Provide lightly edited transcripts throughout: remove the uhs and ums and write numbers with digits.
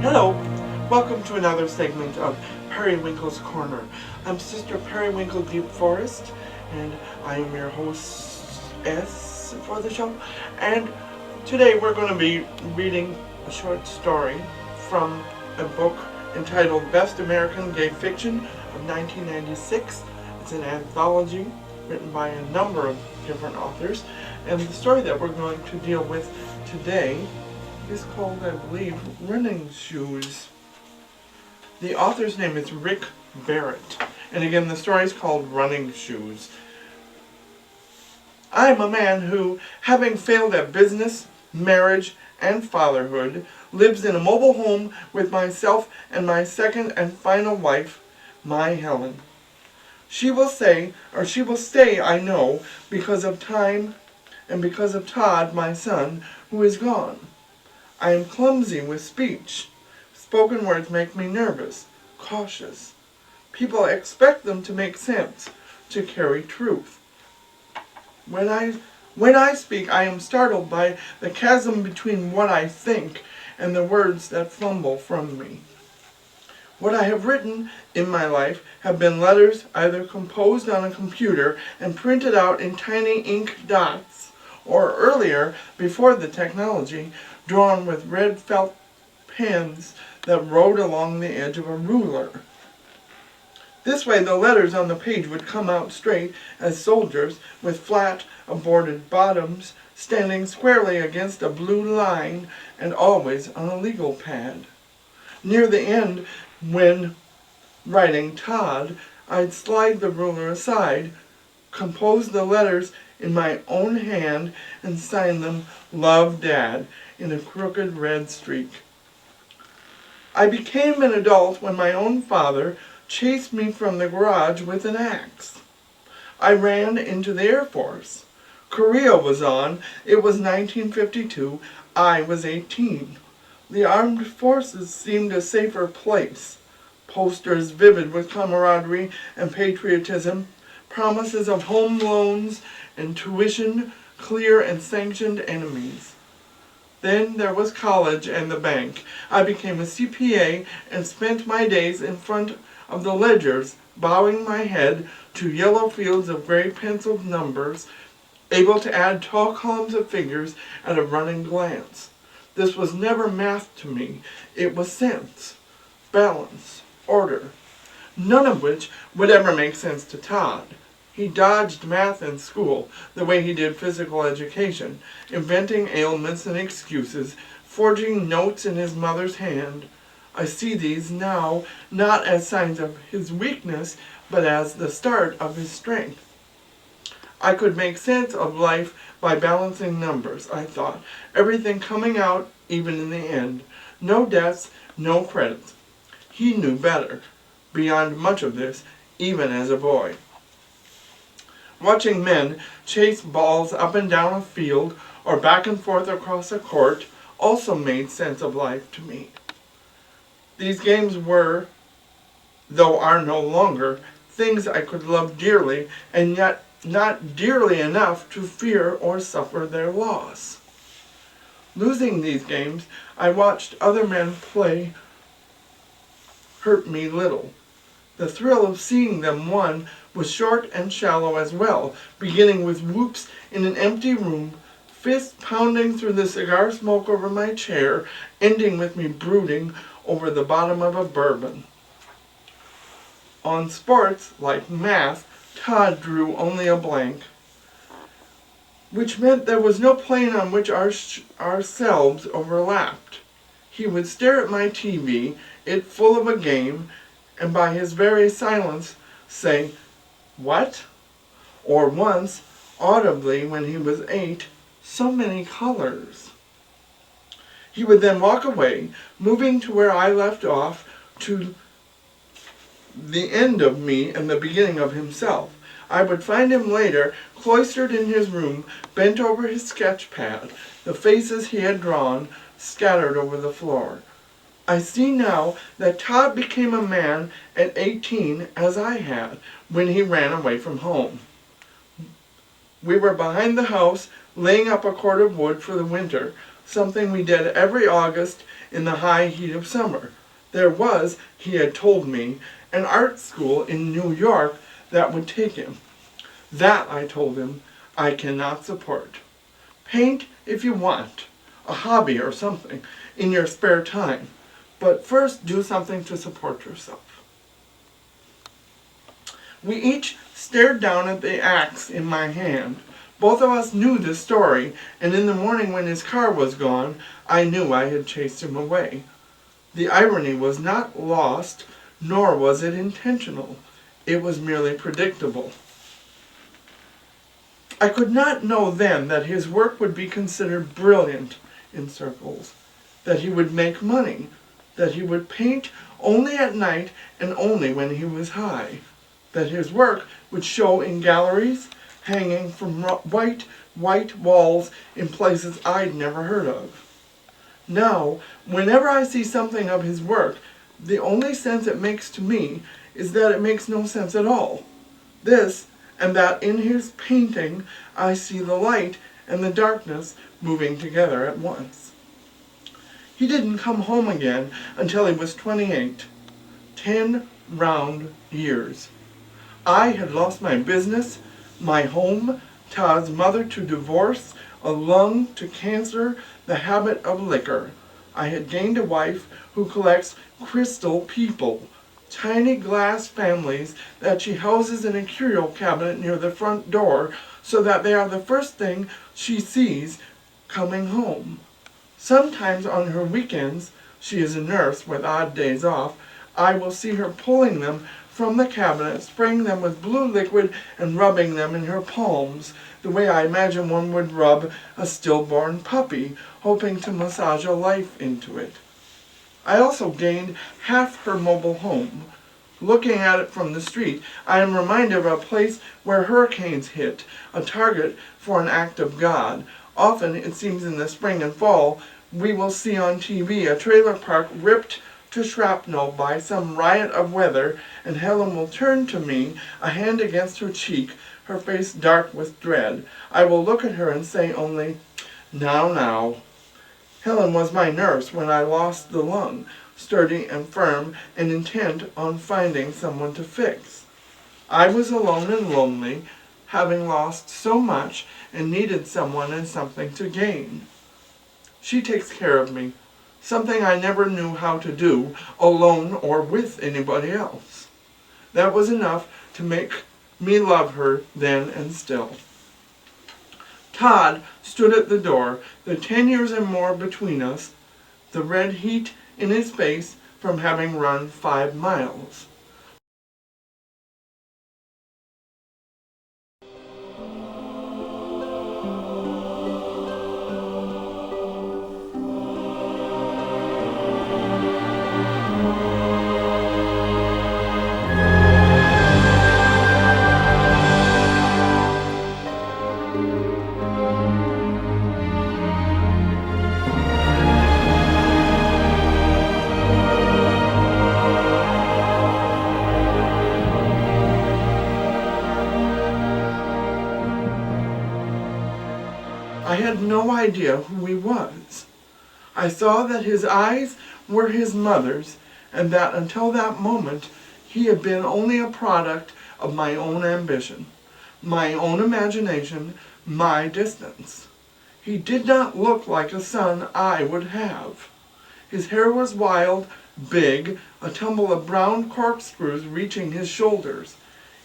Hello, welcome to another segment of Periwinkle's Corner. I'm Sister Periwinkle Deepforest, and I am your hostess for the show. And today we're going to be reading a short story from a book entitled Best American Gay Fiction of 1996. It's an anthology written by a number of different authors, and the story that we're going to deal with today is called, I believe, Running Shoes. The author's name is Rick Barrett, and again, the story is called Running Shoes. I am a man who, having failed at business, marriage, and fatherhood, lives in a mobile home with myself and my second and final wife, my Helen. She will stay, I know, because of time and because of Todd, my son, who is gone. I am clumsy with speech. Spoken words make me nervous, cautious. People expect them to make sense, to carry truth. When I speak, I am startled by the chasm between what I think and the words that fumble from me. What I have written in my life have been letters either composed on a computer and printed out in tiny ink dots, or earlier, before the technology, drawn with red felt pens that rode along the edge of a ruler. This way the letters on the page would come out straight as soldiers with flat, aborted bottoms, standing squarely against a blue line and always on a legal pad. Near the end, when writing Todd, I'd slide the ruler aside, compose the letters in my own hand, and sign them Love, Dad, in a crooked red streak. I became an adult when my own father chased me from the garage with an axe. I ran into the Air Force. Korea was on. It was 1952. I was 18. The armed forces seemed a safer place. Posters vivid with camaraderie and patriotism, promises of home loans and tuition, clear and sanctioned enemies. Then there was college and the bank. I became a CPA and spent my days in front of the ledgers, bowing my head to yellow fields of gray penciled numbers, able to add tall columns of figures at a running glance. This was never math to me. It was sense, balance, order, none of which would ever make sense to Todd. He dodged math in school the way he did physical education, inventing ailments and excuses, forging notes in his mother's hand. I see these now not as signs of his weakness, but as the start of his strength. I could make sense of life by balancing numbers, I thought, everything coming out even in the end. No deaths, no credits. He knew better, beyond much of this, even as a boy. Watching men chase balls up and down a field or back and forth across a court also made sense of life to me. These games were, though are no longer, things I could love dearly and yet not dearly enough to fear or suffer their loss. Losing these games, I watched other men play hurt me little. The thrill of seeing them won was short and shallow as well, beginning with whoops in an empty room, fists pounding through the cigar smoke over my chair, ending with me brooding over the bottom of a bourbon. On sports, like math, Todd drew only a blank, which meant there was no plane on which ourselves overlapped. He would stare at my TV, it full of a game, and by his very silence say, "What?" Or once, audibly when he was 8, "So many colors." He would then walk away, moving to where I left off, to the end of me and the beginning of himself. I would find him later, cloistered in his room, bent over his sketch pad, the faces he had drawn scattered over the floor. I see now that Todd became a man at 18 as I had when he ran away from home. We were behind the house, laying up a cord of wood for the winter, something we did every August in the high heat of summer. There was, he had told me, an art school in New York that would take him. That, I told him, I cannot support. Paint if you want, a hobby or something, in your spare time. But first do something to support yourself. We each stared down at the axe in my hand. Both of us knew the story, and in the morning when his car was gone, I knew I had chased him away. The irony was not lost, nor was it intentional. It was merely predictable. I could not know then that his work would be considered brilliant in circles, that he would make money, that he would paint only at night and only when he was high, that his work would show in galleries hanging from white walls in places I'd never heard of. Now, whenever I see something of his work, the only sense it makes to me is that it makes no sense at all. This, and that in his painting I see the light and the darkness moving together at once. He didn't come home again until he was 28. 10 round years. I had lost my business, my home, Todd's mother to divorce, a lung to cancer, the habit of liquor. I had gained a wife who collects crystal people, tiny glass families that she houses in a curio cabinet near the front door so that they are the first thing she sees coming home. Sometimes on her weekends, she is a nurse with odd days off, I will see her pulling them from the cabinet, spraying them with blue liquid and rubbing them in her palms, the way I imagine one would rub a stillborn puppy, hoping to massage a life into it. I also gained half her mobile home. Looking at it from the street, I am reminded of a place where hurricanes hit, a target for an act of God. Often, it seems in the spring and fall, we will see on TV a trailer park ripped to shrapnel by some riot of weather, and Helen will turn to me, a hand against her cheek, her face dark with dread. I will look at her and say only, now. Helen was my nurse when I lost the lung, sturdy and firm and intent on finding someone to fix. I was alone and lonely, having lost so much and needed someone and something to gain. She takes care of me, something I never knew how to do, alone or with anybody else. That was enough to make me love her then and still. Todd stood at the door, the 10 years and more between us, the red heat in his face from having run 5 miles. I had no idea who he was. I saw that his eyes were his mother's, and that until that moment he had been only a product of my own ambition, my own imagination, my distance. He did not look like a son I would have. His hair was wild, big, a tumble of brown corkscrews reaching his shoulders.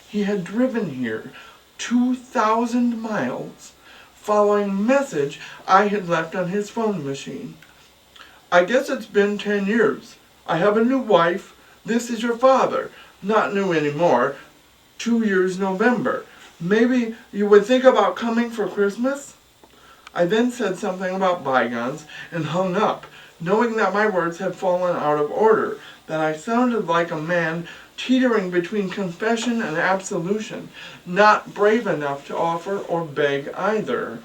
He had driven here 2,000 miles, following a message I had left on his phone machine. I guess it's been 10 years. I have a new wife. This is your father. Not new anymore. 2 years November. Maybe you would think about coming for Christmas? I then said something about bygones and hung up, knowing that my words had fallen out of order, that I sounded like a man teetering between confession and absolution, not brave enough to offer or beg either.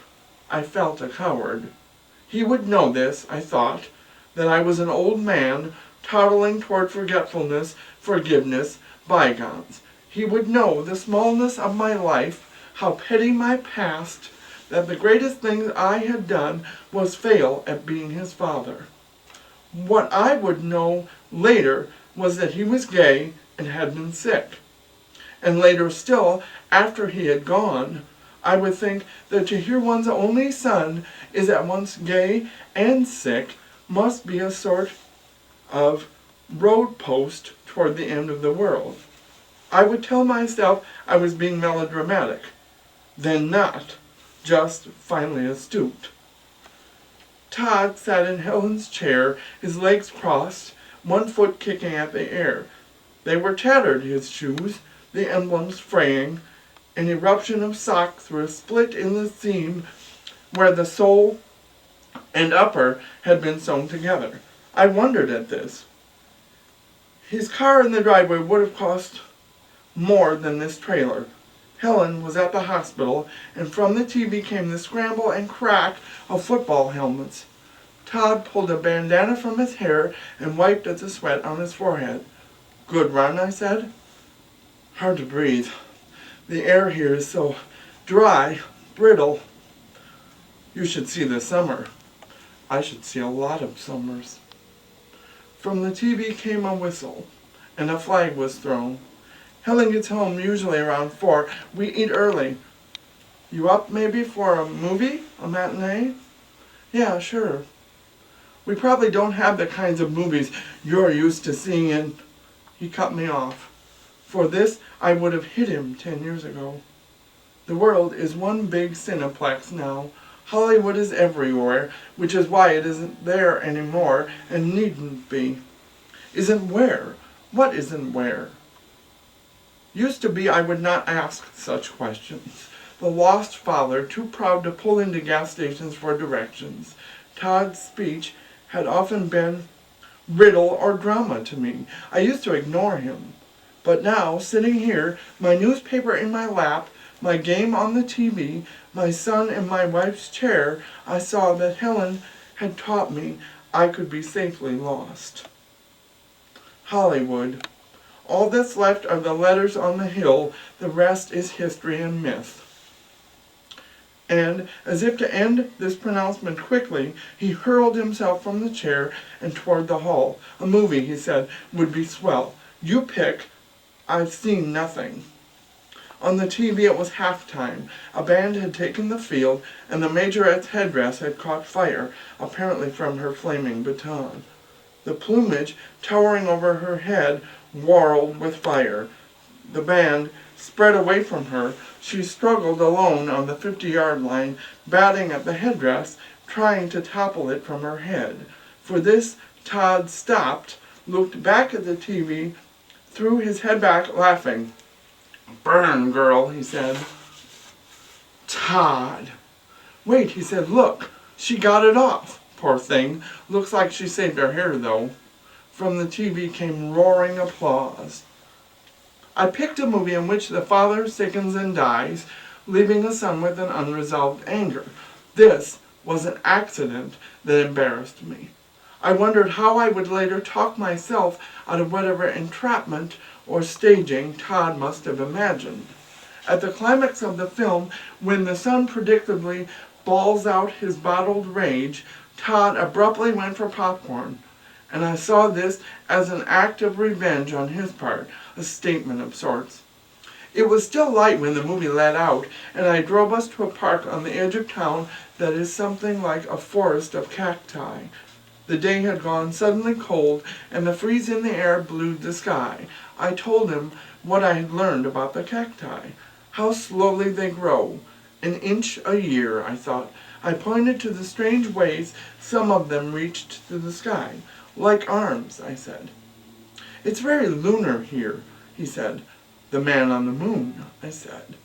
I felt a coward. He would know this, I thought, that I was an old man toddling toward forgetfulness, forgiveness, bygones. He would know the smallness of my life, how petty my past, that the greatest thing I had done was fail at being his father. What I would know later was that he was gay and had been sick. And later still, after he had gone, I would think that to hear one's only son is at once gay and sick must be a sort of road post toward the end of the world. I would tell myself I was being melodramatic, then not, just finally astute. Todd sat in Helen's chair, his legs crossed, one foot kicking at the air. They were tattered, his shoes, the emblems fraying, an eruption of sock through a split in the seam where the sole and upper had been sewn together. I wondered at this. His car in the driveway would have cost more than this trailer. Helen was at the hospital, and from the TV came the scramble and crack of football helmets. Todd pulled a bandana from his hair and wiped at the sweat on his forehead. "Good run," I said. "Hard to breathe. The air here is so dry, brittle. You should see the summer." "I should see a lot of summers." From the TV came a whistle, and a flag was thrown. "Helen gets home usually around 4. We eat early. You up maybe for a movie? A matinee?" "Yeah, sure. We probably don't have the kinds of movies you're used to seeing in..." He cut me off. For this, I would have hit him 10 years ago. The world is one big cineplex now. Hollywood is everywhere, which is why it isn't there anymore and needn't be. Isn't where? What isn't where? Used to be I would not ask such questions. The lost father, too proud to pull into gas stations for directions. Todd's speech had often been riddle or drama to me. I used to ignore him. But now, sitting here, my newspaper in my lap, my game on the TV, my son in my wife's chair, I saw that Helen had taught me I could be safely lost. Hollywood. All that's left are the letters on the hill, the rest is history and myth. And, as if to end this pronouncement quickly, he hurled himself from the chair and toward the hall. "A movie," he said, "would be swell. You pick. I've seen nothing." On the TV it was halftime. A band had taken the field, and the majorette's headdress had caught fire, apparently from her flaming baton. The plumage, towering over her head, whorled with fire. The band spread away from her. She struggled alone on the 50-yard line, batting at the headdress, trying to topple it from her head. For this, Todd stopped, looked back at the TV, threw his head back, laughing. "Burn, girl," he said. "Todd." "Wait," he said, "look, she got it off. Poor thing. Looks like she saved her hair, though." From the TV came roaring applause. I picked a movie in which the father sickens and dies, leaving a son with an unresolved anger. This was an accident that embarrassed me. I wondered how I would later talk myself out of whatever entrapment or staging Todd must have imagined. At the climax of the film, when the son predictably bawls out his bottled rage, Todd abruptly went for popcorn, and I saw this as an act of revenge on his part, a statement of sorts. It was still light when the movie let out, and I drove us to a park on the edge of town that is something like a forest of cacti. The day had gone suddenly cold, and the freeze in the air blued the sky. I told him what I had learned about the cacti. How slowly they grow. An inch a year, I thought. I pointed to the strange ways some of them reached to the sky. "Like arms," I said. "It's very lunar here," he said. "The man on the moon," I said.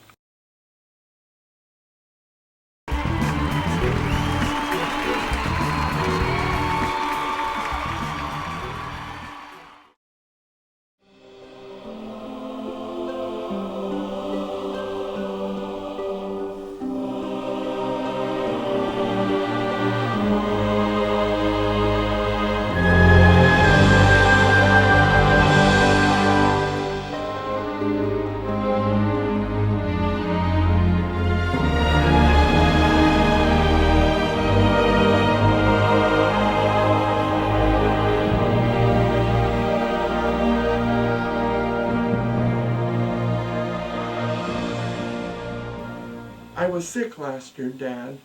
was sick last year, Dad.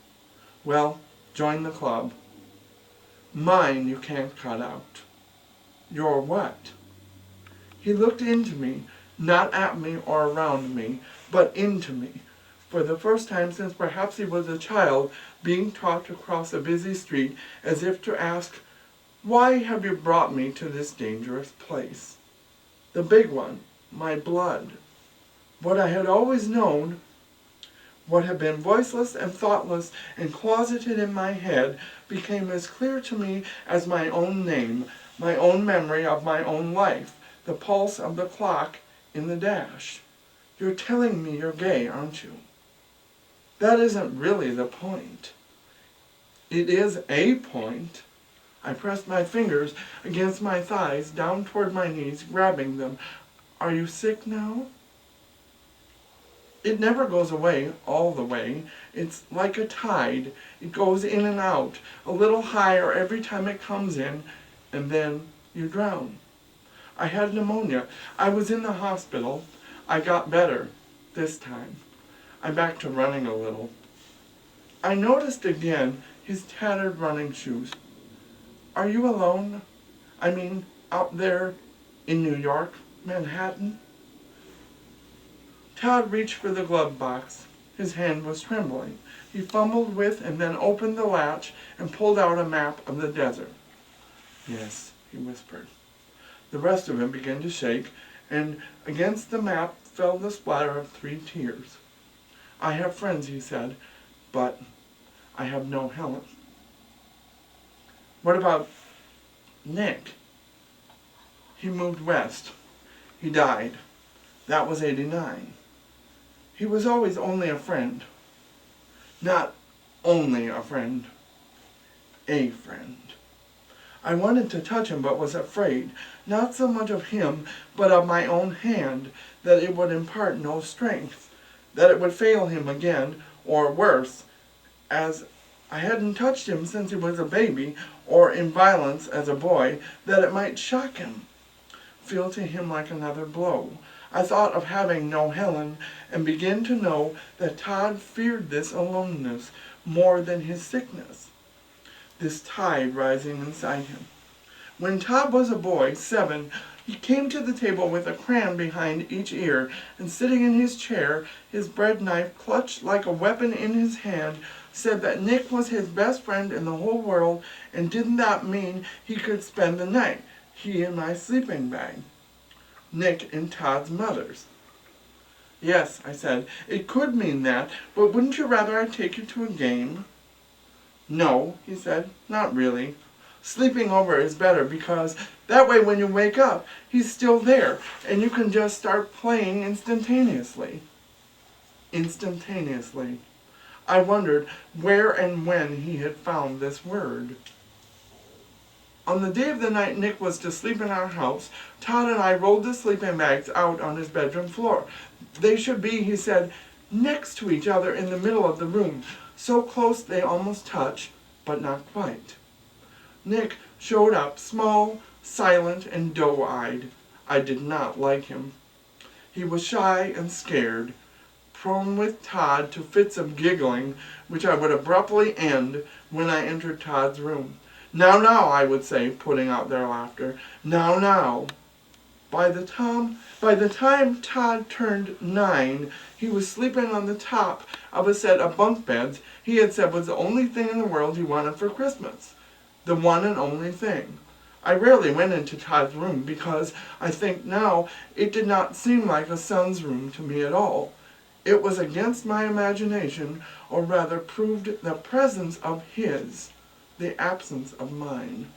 Well, join the club. Mine you can't cut out. Your what? He looked into me, not at me or around me, but into me. For the first time since perhaps he was a child, being taught to cross a busy street, as if to ask, why have you brought me to this dangerous place? The big one, my blood. What I had always known, what had been voiceless and thoughtless and closeted in my head, became as clear to me as my own name, my own memory of my own life, the pulse of the clock in the dash. You're telling me you're gay, aren't you? That isn't really the point. It is a point. I pressed my fingers against my thighs, down toward my knees, grabbing them. Are you sick now? It never goes away all the way. It's like a tide. It goes in and out, a little higher every time it comes in, and then you drown. I had pneumonia. I was in the hospital. I got better this time. I'm back to running a little. I noticed again his tattered running shoes. Are you alone? I mean, out there in New York, Manhattan? Todd reached for the glove box. His hand was trembling. He fumbled with and then opened the latch and pulled out a map of the desert. Yes, he whispered. The rest of him began to shake, and against the map fell the splatter of 3 tears. I have friends, he said, but I have no Helen. What about Nick? He moved west. He died. That was 89. He was always only a friend. Not only a friend. A friend. I wanted to touch him but was afraid, not so much of him, but of my own hand, that it would impart no strength, that it would fail him again, or worse, as I hadn't touched him since he was a baby, or in violence as a boy, that it might shock him, feel to him like another blow. I thought of having no Helen, and began to know that Todd feared this aloneness more than his sickness, this tide rising inside him. When Todd was a boy, 7, he came to the table with a crayon behind each ear, and sitting in his chair, his bread knife clutched like a weapon in his hand, said that Nick was his best friend in the whole world, and didn't that mean he could spend the night, he in my sleeping bag, Nick and Todd's mother's. Yes, I said, it could mean that, but wouldn't you rather I take you to a game? No, he said, not really. Sleeping over is better because that way when you wake up, he's still there, and you can just start playing instantaneously. Instantaneously. I wondered where and when he had found this word. On the day of the night Nick was to sleep in our house, Todd and I rolled the sleeping bags out on his bedroom floor. They should be, he said, next to each other in the middle of the room, so close they almost touch, but not quite. Nick showed up, small, silent, and doe-eyed. I did not like him. He was shy and scared, prone with Todd to fits of giggling, which I would abruptly end when I entered Todd's room. Now, now, I would say, putting out their laughter. Now, now. By the time Todd turned 9, he was sleeping on the top of a set of bunk beds he had said was the only thing in the world he wanted for Christmas. The one and only thing. I rarely went into Todd's room because I think now it did not seem like a son's room to me at all. It was against my imagination, or rather proved the presence of his, the absence of mine.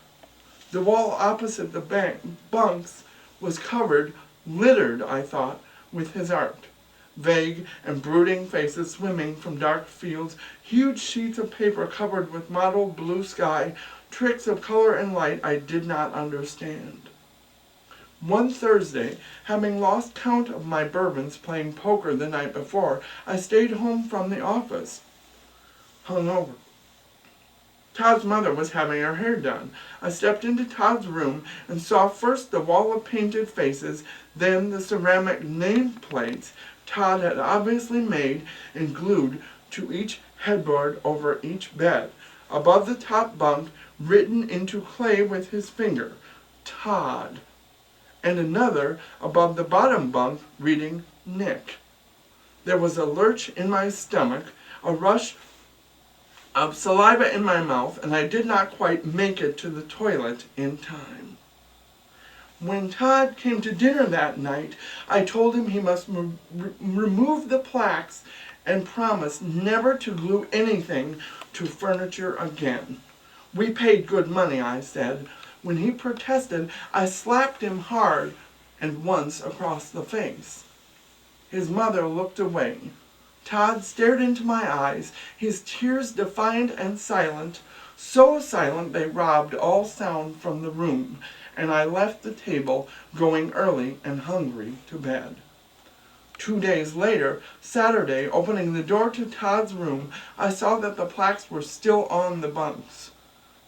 The wall opposite the bunks was covered, littered, I thought, with his art. Vague and brooding faces swimming from dark fields, huge sheets of paper covered with mottled blue sky, tricks of color and light I did not understand. One Thursday, having lost count of my bourbons playing poker the night before, I stayed home from the office, hungover. Todd's mother was having her hair done. I stepped into Todd's room and saw first the wall of painted faces, then the ceramic nameplates Todd had obviously made and glued to each headboard over each bed. Above the top bunk, written into clay with his finger, Todd. And another above the bottom bunk, reading Nick. There was a lurch in my stomach, a rush of saliva in my mouth, and I did not quite make it to the toilet in time. When Todd came to dinner that night, I told him he must remove the plaques and promise never to glue anything to furniture again. We paid good money, I said. When he protested, I slapped him hard and once across the face. His mother looked away. Todd stared into my eyes, his tears defiant and silent, so silent they robbed all sound from the room, and I left the table, going early and hungry to bed. 2 days later, Saturday, opening the door to Todd's room, I saw that the plaques were still on the bunks.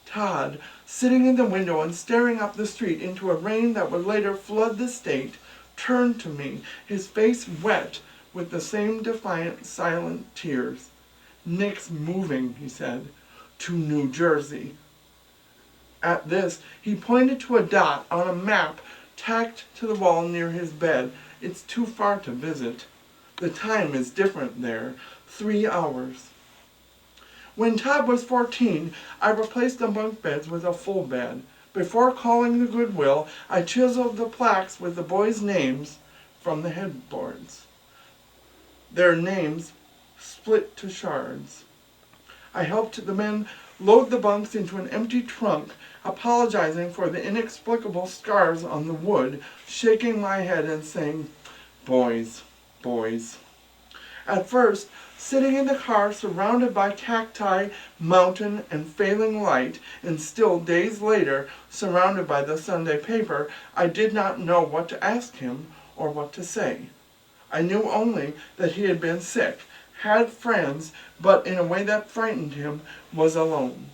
Todd, sitting in the window and staring up the street into a rain that would later flood the state, turned to me, his face wet with the same defiant, silent tears. "Nick's moving," he said, "to New Jersey." At this, he pointed to a dot on a map tacked to the wall near his bed. "It's too far to visit. The time is different there, 3 hours. When Todd was 14, I replaced the bunk beds with a full bed. Before calling the Goodwill, I chiseled the plaques with the boys' names from the headboards. Their names split to shards. I helped the men load the bunks into an empty trunk, apologizing for the inexplicable scars on the wood, shaking my head and saying, "Boys, boys." At first, sitting in the car surrounded by cacti, mountain, and failing light, and still days later surrounded by the Sunday paper, I did not know what to ask him or what to say. I knew only that he had been sick, had friends, but in a way that frightened him, was alone.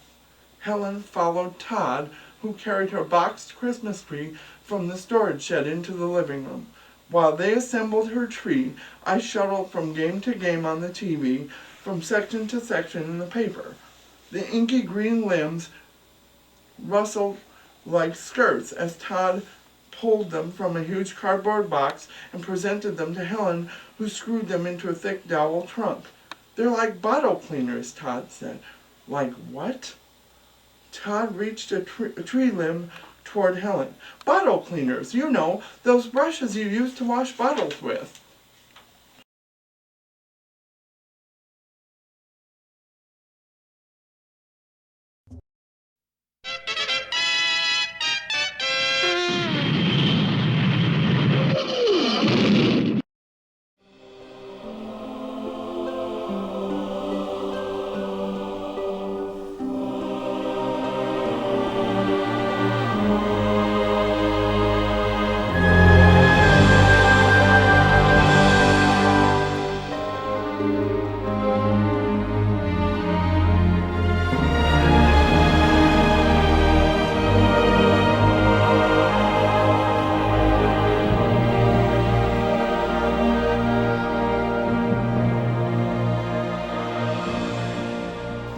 Helen followed Todd, who carried her boxed Christmas tree from the storage shed into the living room. While they assembled her tree, I shuttled from game to game on the TV, from section to section in the paper. The inky green limbs rustled like skirts as Todd pulled them from a huge cardboard box and presented them to Helen, who screwed them into a thick dowel trunk. "They're like bottle cleaners," Todd said. "Like what?" Todd reached a tree limb toward Helen. "Bottle cleaners, you know, those brushes you use to wash bottles with."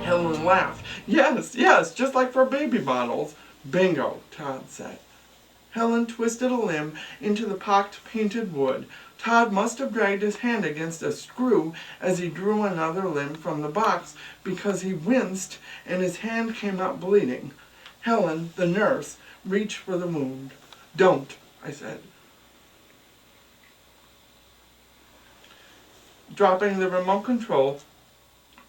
Helen laughed. Yes, just like for baby bottles." "Bingo," Todd said. Helen twisted a limb into the pocked painted wood. Todd must have dragged his hand against a screw as he drew another limb from the box, because he winced and his hand came out bleeding. Helen, the nurse, reached for the wound. "Don't," I said, dropping the remote control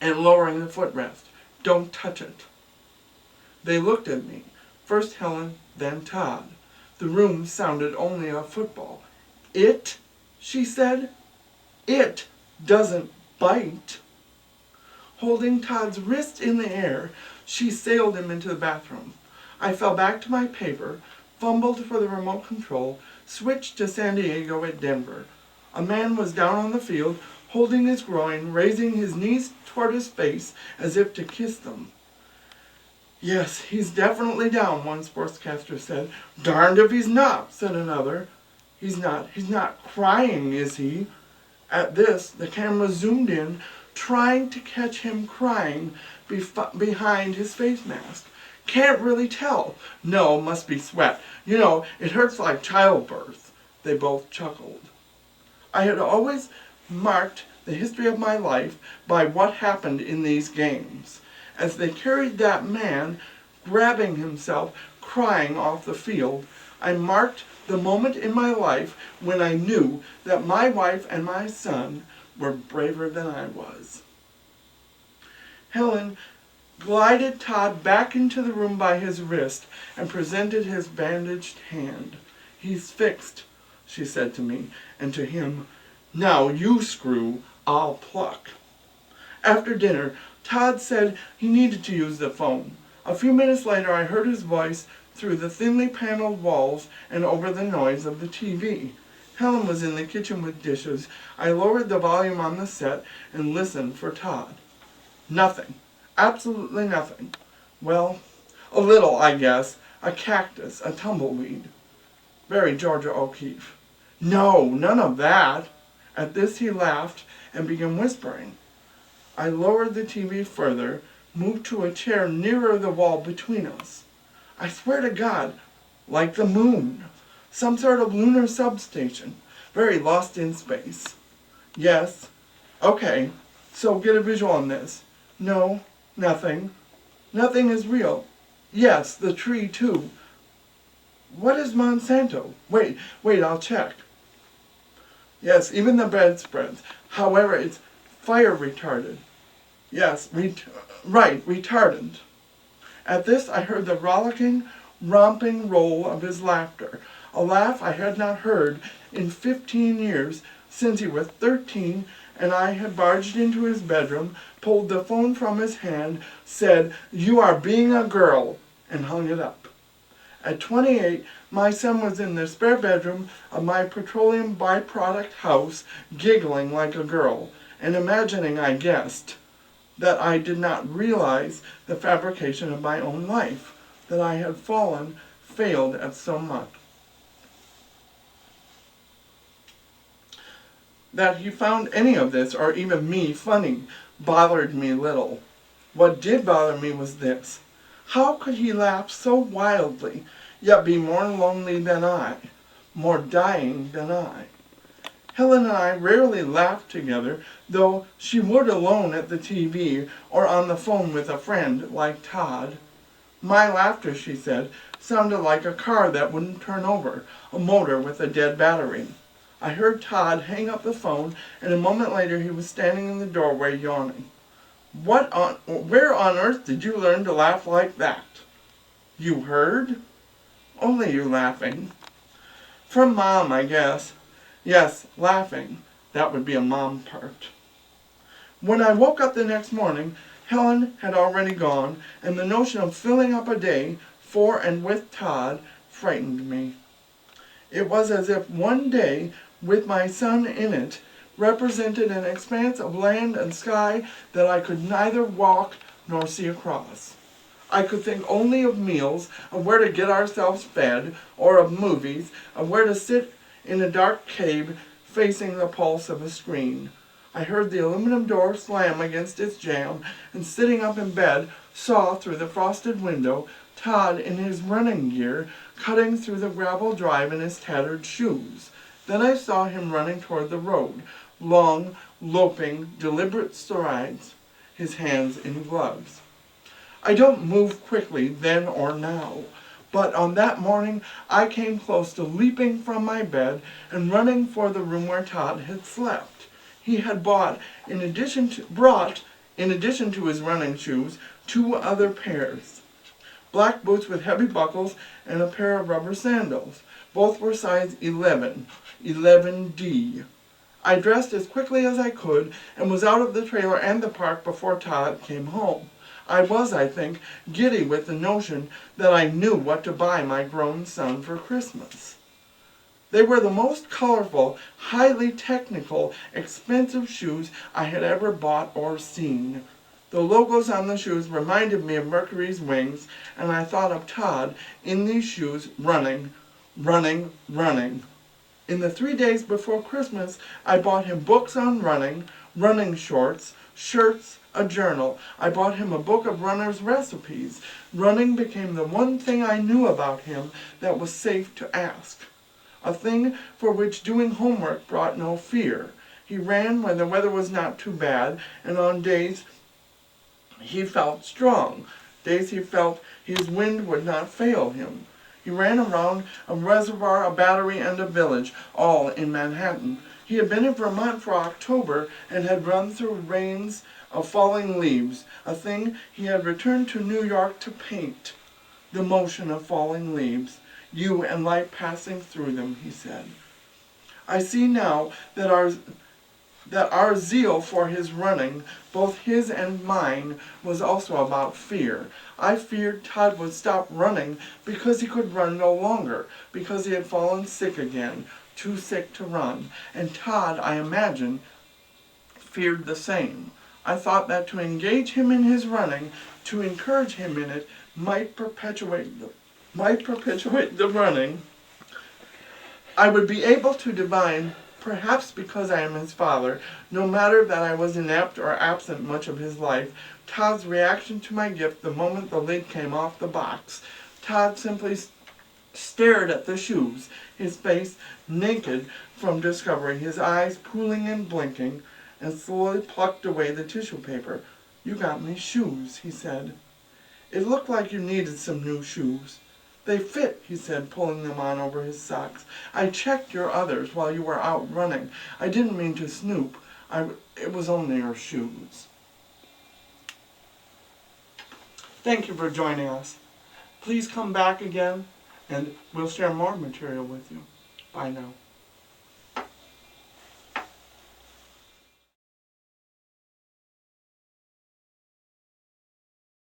and lowering the footrest. "Don't touch it." They looked at me, first Helen, then Todd. The room sounded only a football. "It," she said, "it doesn't bite." Holding Todd's wrist in the air, she sailed him into the bathroom. I fell back to my paper, fumbled for the remote control, switched to San Diego at Denver. A man was down on the field, holding his groin, raising his knees toward his face as if to kiss them. "Yes, he's definitely down," one sportscaster said. "Darned if he's not," said another. He's not crying, is he?" At this, the camera zoomed in trying to catch him crying behind his face mask. Can't really tell. No, must be sweat. You know, it hurts like childbirth. They both chuckled. I had always marked the history of my life by what happened in these games. As they carried that man, grabbing himself, crying off the field, I marked the moment in my life when I knew that my wife and my son were braver than I was. Helen glided Todd back into the room by his wrist and presented his bandaged hand. He's fixed, she said to me, and to him, now you screw, I'll pluck. After dinner, Todd said he needed to use the phone. A few minutes later, I heard his voice through the thinly paneled walls and over the noise of the TV. Helen was in the kitchen with dishes. I lowered the volume on the set and listened for Todd. Nothing. Absolutely nothing. Well, a little, I guess. A cactus, a tumbleweed. Very Georgia O'Keeffe. No, none of that. At this he laughed and began whispering. I lowered the TV further, moved to a chair nearer the wall between us. I swear to God, like the moon. Some sort of lunar substation. Very lost in space. Yes. Okay, so get a visual on this. No, nothing. Nothing is real. Yes, the tree too. What is Monsanto? Wait, I'll check. Yes, even the bedspreads. However, it's fire retardant. Yes, retardant. At this I heard the rollicking, romping roll of his laughter, a laugh I had not heard in 15 years, since he was 13, and I had barged into his bedroom, pulled the phone from his hand, said, "You are being a girl," and hung it up. At 28, my son was in the spare bedroom of my petroleum byproduct house, giggling like a girl, and imagining, I guessed, that I did not realize the fabrication of my own life, that I had failed at so much. That he found any of this, or even me, funny, bothered me little. What did bother me was this. How could he laugh so wildly, yet be more lonely than I, more dying than I? Helen and I rarely laughed together, though she would alone at the TV or on the phone with a friend like Todd. My laughter, she said, sounded like a car that wouldn't turn over, a motor with a dead battery. I heard Todd hang up the phone, and a moment later he was standing in the doorway yawning. Where on earth did you learn to laugh like that? You heard? Only you laughing. From Mom, I guess. Yes, laughing. That would be a mom part. When I woke up the next morning, Helen had already gone, and the notion of filling up a day for and with Todd frightened me. It was as if one day, with my son in it, represented an expanse of land and sky that I could neither walk nor see across. I could think only of meals, of where to get ourselves fed, or of movies, of where to sit in a dark cave facing the pulse of a screen. I heard the aluminum door slam against its jamb, and sitting up in bed, saw through the frosted window Todd in his running gear cutting through the gravel drive in his tattered shoes. Then I saw him running toward the road, long, loping, deliberate strides, his hands in gloves. I don't move quickly then or now, but on that morning I came close to leaping from my bed and running for the room where Todd had slept. He had brought, in addition to his running shoes, 2 other pairs. Black boots with heavy buckles and a pair of rubber sandals. Both were size 11, 11D. I dressed as quickly as I could and was out of the trailer and the park before Todd came home. I was, I think, giddy with the notion that I knew what to buy my grown son for Christmas. They were the most colorful, highly technical, expensive shoes I had ever bought or seen. The logos on the shoes reminded me of Mercury's wings, and I thought of Todd in these shoes running. In the 3 days before Christmas, I bought him books on running, running shorts, shirts, a journal. I bought him a book of runner's recipes. Running became the one thing I knew about him that was safe to ask. A thing for which doing homework brought no fear. He ran when the weather was not too bad, and on days he felt strong, days he felt his wind would not fail him. He ran around a reservoir, a battery, and a village, all in Manhattan. He had been in Vermont for October and had run through rains of falling leaves, a thing he had returned to New York to paint. The motion of falling leaves, you and light passing through them, he said. I see now that our zeal for his running, both his and mine, was also about fear. I feared Todd would stop running because he could run no longer, because he had fallen sick again, too sick to run. And Todd, I imagine, feared the same. I thought that to engage him in his running, to encourage him in it, might perpetuate the running. I would be able to divine, perhaps because I am his father, no matter that I was inept or absent much of his life, Todd's reaction to my gift the moment the lid came off the box. Todd simply stared at the shoes, his face naked from discovery, his eyes pooling and blinking, and slowly plucked away the tissue paper. You got me shoes, he said. It looked like you needed some new shoes. They fit, he said, pulling them on over his socks. I checked your others while you were out running. I didn't mean to snoop. It was only your shoes. Thank you for joining us. Please come back again, and we'll share more material with you. Bye now.